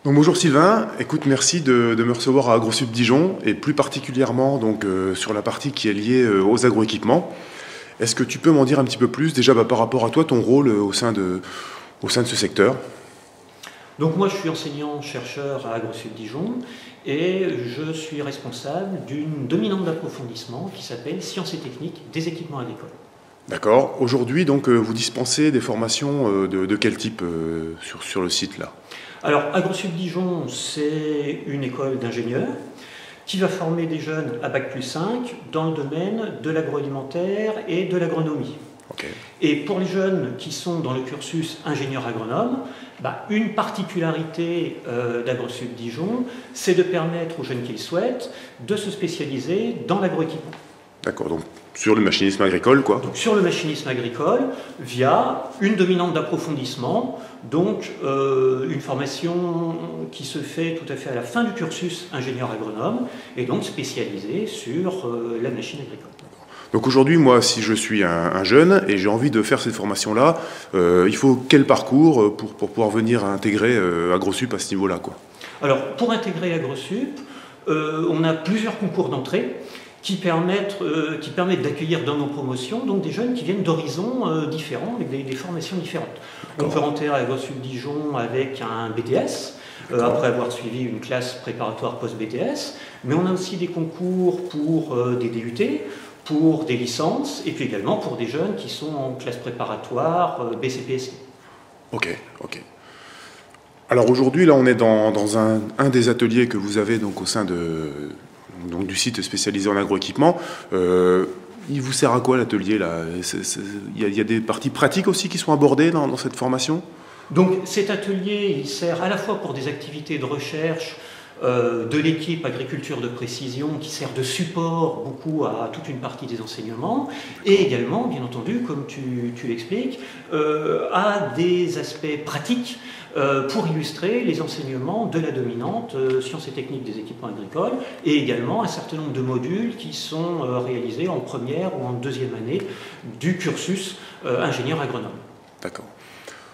Donc bonjour Sylvain, écoute, merci de me recevoir à AgroSup Dijon et plus particulièrement donc, sur la partie qui est liée aux agroéquipements. Est-ce que tu peux m'en dire un petit peu plus déjà par rapport à toi, ton rôle au sein de ce secteur? Donc moi je suis enseignant-chercheur à AgroSup Dijon et je suis responsable d'une dominante d'approfondissement qui s'appelle Sciences et techniques des équipements agricoles. D'accord. Aujourd'hui donc vous dispensez des formations de quel type sur le site là? Alors AgroSup Dijon c'est une école d'ingénieurs qui va former des jeunes à Bac+5 dans le domaine de l'agroalimentaire et de l'agronomie. Okay. Et pour les jeunes qui sont dans le cursus ingénieur agronome, une particularité d'AgroSup Dijon, c'est de permettre aux jeunes qui le souhaitent de se spécialiser dans l'agroéquipement. D'accord, donc sur le machinisme agricole quoi. Donc sur le machinisme agricole via une dominante d'approfondissement, donc une formation qui se fait tout à fait à la fin du cursus ingénieur agronome et donc spécialisée sur la machine agricole. Donc aujourd'hui, moi, si je suis un jeune et j'ai envie de faire cette formation-là, il faut quel parcours pour pouvoir venir intégrer AgroSup à ce niveau-là quoi? Alors, pour intégrer AgroSup, on a plusieurs concours d'entrée qui permettent d'accueillir dans nos promotions donc des jeunes qui viennent d'horizons différents, avec des formations différentes. On peut rentrer à AgroSup Dijon avec un BTS, après avoir suivi une classe préparatoire post-BTS, mais on a aussi des concours pour des DUT, pour des licences, et puis également pour des jeunes qui sont en classe préparatoire BCPSI. Ok. Alors aujourd'hui, là, on est dans un des ateliers que vous avez donc, au sein du site spécialisé en agroéquipement. Il vous sert à quoi l'atelier là? Il y a des parties pratiques aussi qui sont abordées dans cette formation? Donc cet atelier, il sert à la fois pour des activités de recherche de l'équipe agriculture de précision qui sert de support beaucoup à toute une partie des enseignements et également, bien entendu, comme tu l'expliques, à des aspects pratiques pour illustrer les enseignements de la dominante sciences et techniques des équipements agricoles et également un certain nombre de modules qui sont réalisés en première ou en deuxième année du cursus ingénieur agronome. D'accord.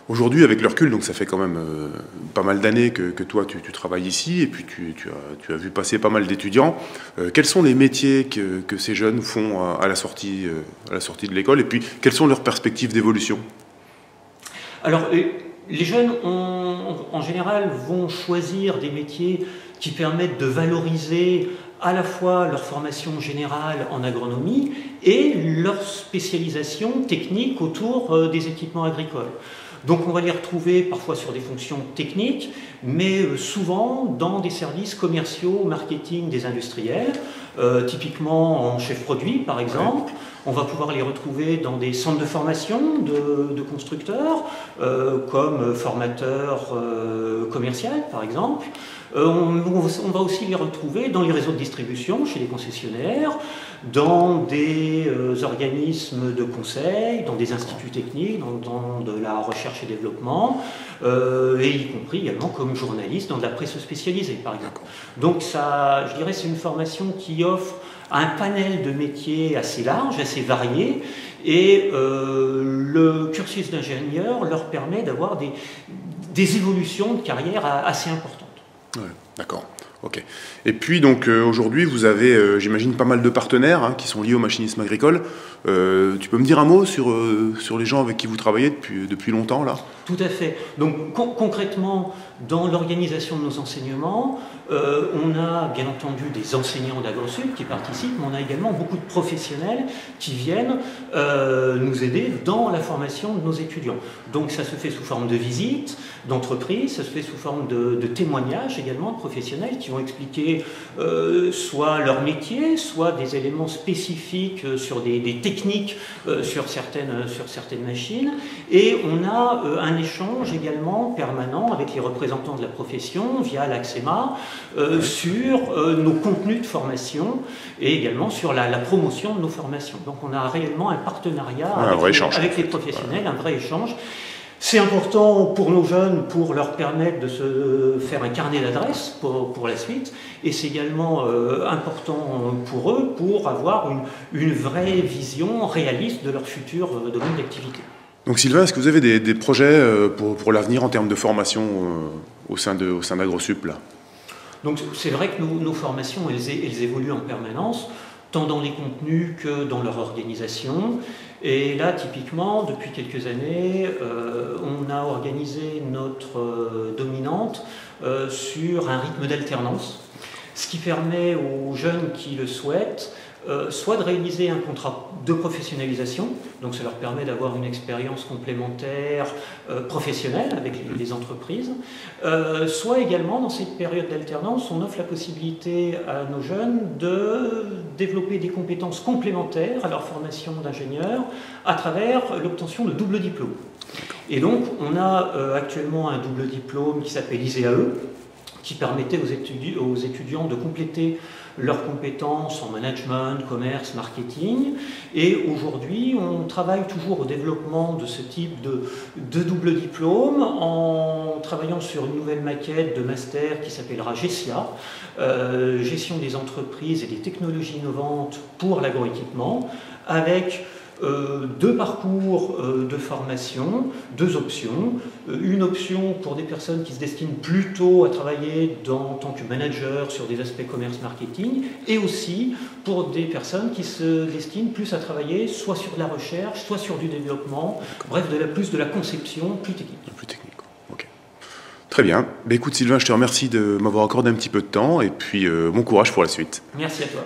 Aujourd'hui, avec le recul, donc ça fait quand même pas mal d'années que toi tu travailles ici et puis tu as vu passer pas mal d'étudiants. Quels sont les métiers que ces jeunes font à la sortie de l'école et puis quelles sont leurs perspectives d'évolution? Alors, les jeunes, en général, vont choisir des métiers qui permettent de valoriser à la fois leur formation générale en agronomie et leur spécialisation technique autour des équipements agricoles. Donc on va les retrouver parfois sur des fonctions techniques, mais souvent dans des services commerciaux, marketing des industriels, typiquement en chef produit par exemple. On va pouvoir les retrouver dans des centres de formation de constructeurs, comme formateur commercial par exemple. On va aussi les retrouver dans les réseaux de distribution, chez les concessionnaires, dans des organismes de conseil, dans des instituts techniques, dans de la recherche et développement, et y compris également comme journaliste dans de la presse spécialisée, par exemple. Donc ça, je dirais, c'est une formation qui offre un panel de métiers assez large, assez varié, et le cursus d'ingénieur leur permet d'avoir des évolutions de carrière assez importantes. Ouais, d'accord. Ok. Et puis donc aujourd'hui vous avez, j'imagine, pas mal de partenaires qui sont liés au machinisme agricole. Tu peux me dire un mot sur les gens avec qui vous travaillez depuis longtemps là? Tout à fait. Donc concrètement, dans l'organisation de nos enseignements, on a bien entendu des enseignants d'AgroSup qui participent, mais on a également beaucoup de professionnels qui viennent nous aider dans la formation de nos étudiants. Donc ça se fait sous forme de visites, d'entreprises, ça se fait sous forme de témoignages également de professionnels qui vont expliquer soit leur métier, soit des éléments spécifiques sur des techniques sur certaines machines. Et on a un échange également permanent avec les représentants de la profession via l'ACSEMA sur nos contenus de formation et également sur la promotion de nos formations. Donc on a réellement un partenariat avec les professionnels, un vrai échange. C'est important pour nos jeunes pour leur permettre de se faire un carnet d'adresses pour la suite, et c'est également important pour eux pour avoir une vraie vision réaliste de leur futur domaine d'activité. Donc Sylvain, est-ce que vous avez des projets pour l'avenir en termes de formation au sein d'AgroSup là? Donc c'est vrai que nos formations, elles évoluent en permanence, tant dans les contenus que dans leur organisation. Et là, typiquement, depuis quelques années, on a organisé notre dominante sur un rythme d'alternance, ce qui permet aux jeunes qui le souhaitent soit de réaliser un contrat de professionnalisation, donc ça leur permet d'avoir une expérience complémentaire professionnelle avec les entreprises, soit également dans cette période d'alternance, on offre la possibilité à nos jeunes de développer des compétences complémentaires à leur formation d'ingénieur à travers l'obtention de double diplôme. Et donc on a actuellement un double diplôme qui s'appelle ISEAE, qui permettait aux étudiants de compléter leurs compétences en management, commerce, marketing. Et aujourd'hui, on travaille toujours au développement de ce type de double diplôme en travaillant sur une nouvelle maquette de master qui s'appellera GESIA, Gestion des entreprises et des technologies innovantes pour l'agroéquipement, avec deux parcours de formation, deux options. Une option pour des personnes qui se destinent plutôt à travailler en tant que manager sur des aspects commerce-marketing, et aussi pour des personnes qui se destinent plus à travailler soit sur de la recherche, soit sur du développement, bref, plus de la conception, plus technique. Plus technique, ok. Très bien. Écoute Sylvain, je te remercie de m'avoir accordé un petit peu de temps, et puis bon courage pour la suite. Merci à toi.